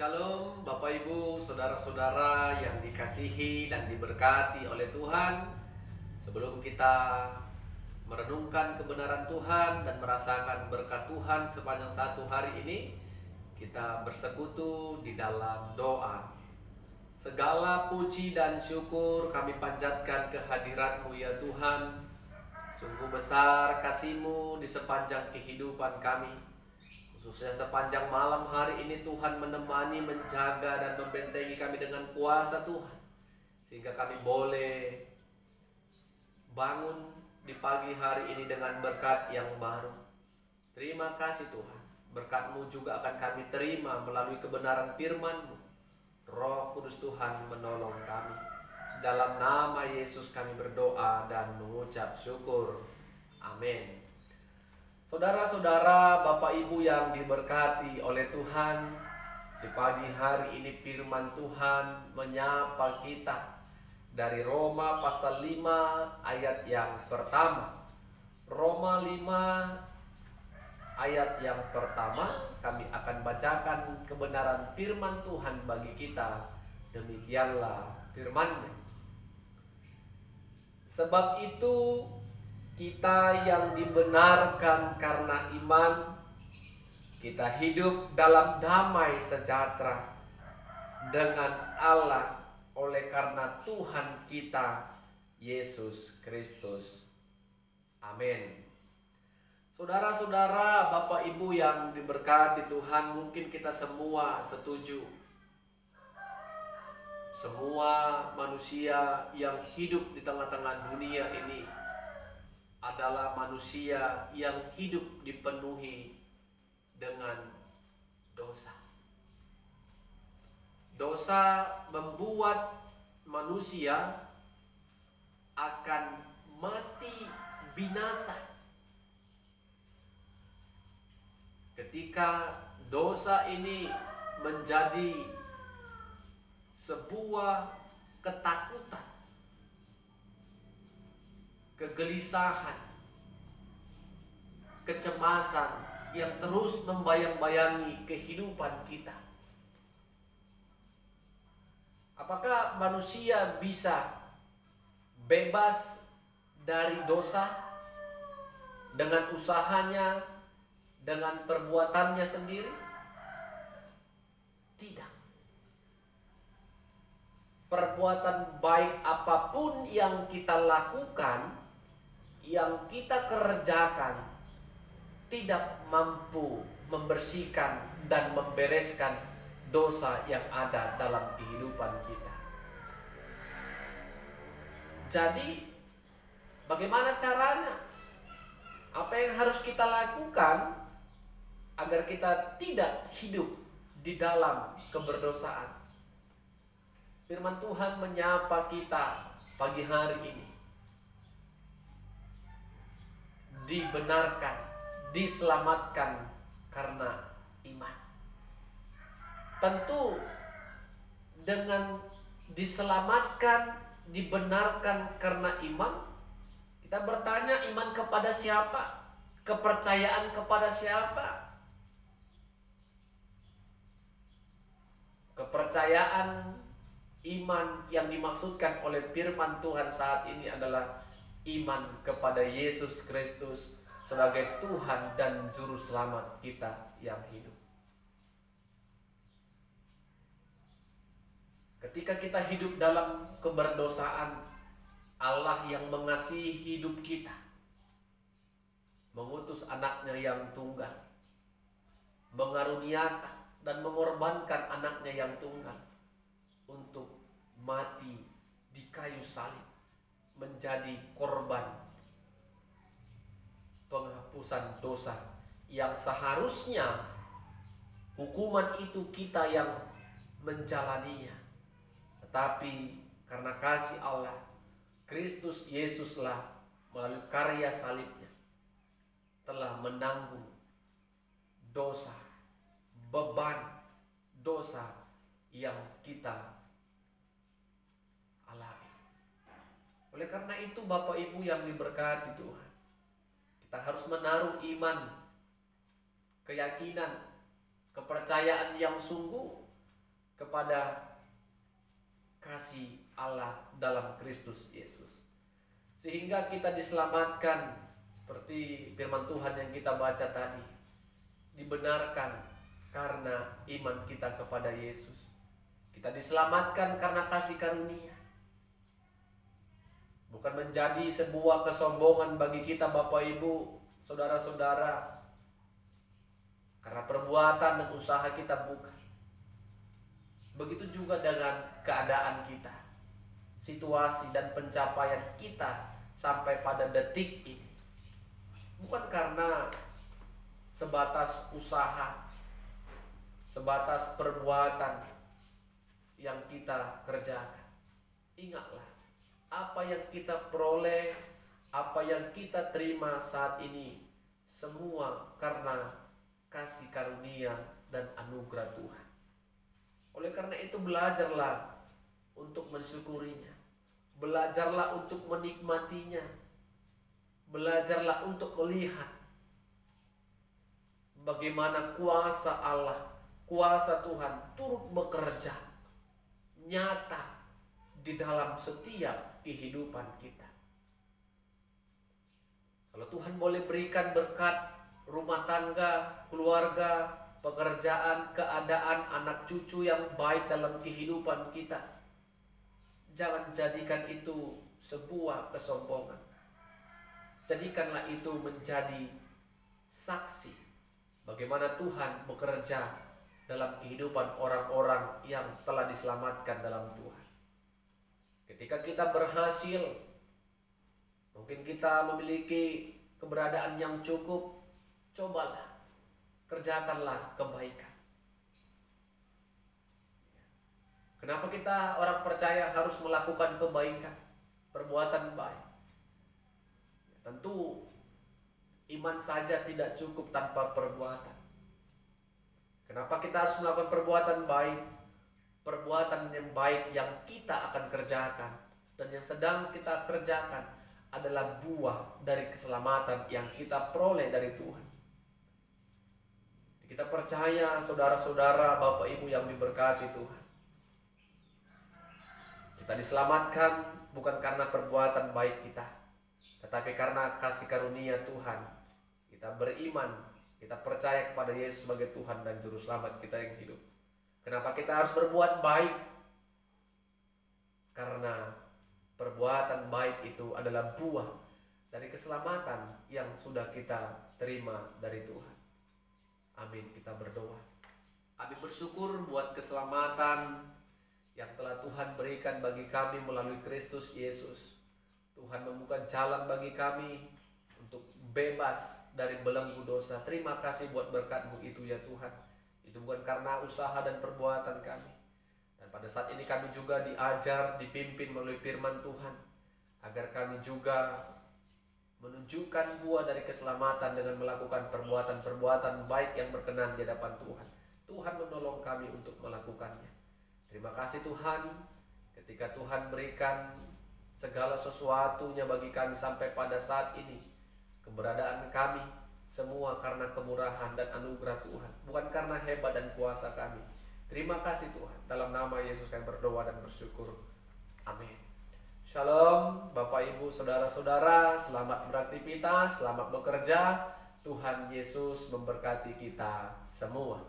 Shalom Bapak Ibu, Saudara-saudara yang dikasihi dan diberkati oleh Tuhan. Sebelum kita merenungkan kebenaran Tuhan dan merasakan berkat Tuhan sepanjang satu hari ini, kita bersekutu di dalam doa. Segala puji dan syukur kami panjatkan kehadirat-Mu ya Tuhan. Sungguh besar kasih-Mu di sepanjang kehidupan kami. Khususnya sepanjang malam hari ini Tuhan menemani, menjaga dan membentengi kami dengan kuasa Tuhan. Sehingga kami boleh bangun di pagi hari ini dengan berkat yang baru. Terima kasih Tuhan. Berkat-Mu juga akan kami terima melalui kebenaran firman-Mu. Roh Kudus Tuhan menolong kami. Dalam nama Yesus kami berdoa dan mengucap syukur. Amin. Saudara-saudara, Bapak Ibu yang diberkati oleh Tuhan, di pagi hari ini firman Tuhan menyapa kita dari Roma pasal 5 ayat yang pertama. Roma 5 ayat yang pertama, kami akan bacakan kebenaran firman Tuhan bagi kita. Demikianlah firman-Nya. Sebab itu kita yang dibenarkan karena iman, kita hidup dalam damai sejahtera dengan Allah oleh karena Tuhan kita Yesus Kristus. Amin. Saudara-saudara, Bapak Ibu yang diberkati Tuhan, mungkin kita semua setuju. Semua manusia yang hidup di tengah-tengah dunia ini adalah manusia yang hidup dipenuhi dengan dosa. Dosa membuat manusia akan mati binasa. Ketika dosa ini menjadi sebuah ketakutan, kegelisahan, kecemasan yang terus membayang-bayangi kehidupan kita. Apakah manusia bisa bebas dari dosa dengan usahanya, dengan perbuatannya sendiri? Tidak. Perbuatan baik apapun yang kita lakukan, yang kita kerjakan, tidak mampu membersihkan dan membereskan dosa yang ada dalam kehidupan kita. Jadi, bagaimana caranya? Apa yang harus kita lakukan agar kita tidak hidup di dalam keberdosaan? Firman Tuhan menyapa kita pagi hari ini. Dibenarkan, diselamatkan karena iman. Tentu dengan diselamatkan, dibenarkan karena iman, kita bertanya, iman kepada siapa? Kepercayaan kepada siapa? Kepercayaan iman yang dimaksudkan oleh firman Tuhan saat ini adalah iman kepada Yesus Kristus sebagai Tuhan dan Juru Selamat kita yang hidup. Ketika kita hidup dalam keberdosaan, Allah yang mengasihi hidup kita mengutus anaknya yang tunggal, mengaruniakan dan mengorbankan anaknya yang tunggal untuk mati di kayu salib, menjadi korban penghapusan dosa yang seharusnya hukuman itu kita yang menjalaninya. Tetapi karena kasih Allah, Kristus Yesuslah melalui karya salibnya telah menanggung dosa, beban dosa yang kita alami. Oleh karena itu Bapak Ibu yang diberkati Tuhan, kita harus menaruh iman, keyakinan, kepercayaan yang sungguh kepada kasih Allah dalam Kristus Yesus. Sehingga kita diselamatkan seperti firman Tuhan yang kita baca tadi. Dibenarkan karena iman kita kepada Yesus. Kita diselamatkan karena kasih karunia. Bukan menjadi sebuah kesombongan bagi kita Bapak Ibu, saudara-saudara. Karena perbuatan dan usaha kita bukan. Begitu juga dengan keadaan kita, situasi dan pencapaian kita sampai pada detik ini. Bukan karena sebatas usaha, sebatas perbuatan yang kita kerjakan. Ingatlah, apa yang kita peroleh, apa yang kita terima saat ini, semua karena kasih karunia dan anugerah Tuhan. Oleh karena itu belajarlah untuk mensyukurinya. Belajarlah untuk menikmatinya. Belajarlah untuk melihat bagaimana kuasa Allah, kuasa Tuhan turut bekerja nyata di dalam setiap kehidupan kita. Kalau Tuhan boleh berikan berkat rumah tangga, keluarga, pekerjaan, keadaan, anak cucu yang baik dalam kehidupan kita, jangan jadikan itu sebuah kesombongan. Jadikanlah itu menjadi saksi bagaimana Tuhan bekerja dalam kehidupan orang-orang yang telah diselamatkan dalam Tuhan. Ketika kita berhasil, mungkin kita memiliki keberadaan yang cukup, cobalah kerjakanlah kebaikan. Kenapa kita orang percaya harus melakukan kebaikan, perbuatan baik? Tentu iman saja tidak cukup tanpa perbuatan. Kenapa kita harus melakukan perbuatan baik? Perbuatan yang baik yang kita akan kerjakan dan yang sedang kita kerjakan adalah buah dari keselamatan yang kita peroleh dari Tuhan. Kita percaya saudara-saudara, Bapak Ibu yang diberkati Tuhan, kita diselamatkan bukan karena perbuatan baik kita, tetapi karena kasih karunia Tuhan. Kita beriman, kita percaya kepada Yesus sebagai Tuhan dan Juru Selamat kita yang hidup. Kenapa kita harus berbuat baik? Karena perbuatan baik itu adalah buah dari keselamatan yang sudah kita terima dari Tuhan. Amin, kita berdoa. Kami bersyukur buat keselamatan yang telah Tuhan berikan bagi kami melalui Kristus Yesus. Tuhan membuka jalan bagi kami untuk bebas dari belenggu dosa. Terima kasih buat berkat-Mu itu ya Tuhan. Itu bukan karena usaha dan perbuatan kami. Dan pada saat ini kami juga diajar, dipimpin melalui firman Tuhan, agar kami juga menunjukkan buah dari keselamatan dengan melakukan perbuatan-perbuatan baik yang berkenan di hadapan Tuhan. Tuhan menolong kami untuk melakukannya. Terima kasih Tuhan, ketika Tuhan berikan segala sesuatunya bagi kami sampai pada saat ini. Keberadaan kami semua karena kemurahan dan anugerah Tuhan, bukan karena hebat dan kuasa kami. Terima kasih Tuhan. Dalam nama Yesus kami berdoa dan bersyukur. Amin. Shalom Bapak Ibu Saudara-saudara, selamat beraktivitas, selamat bekerja. Tuhan Yesus memberkati kita semua.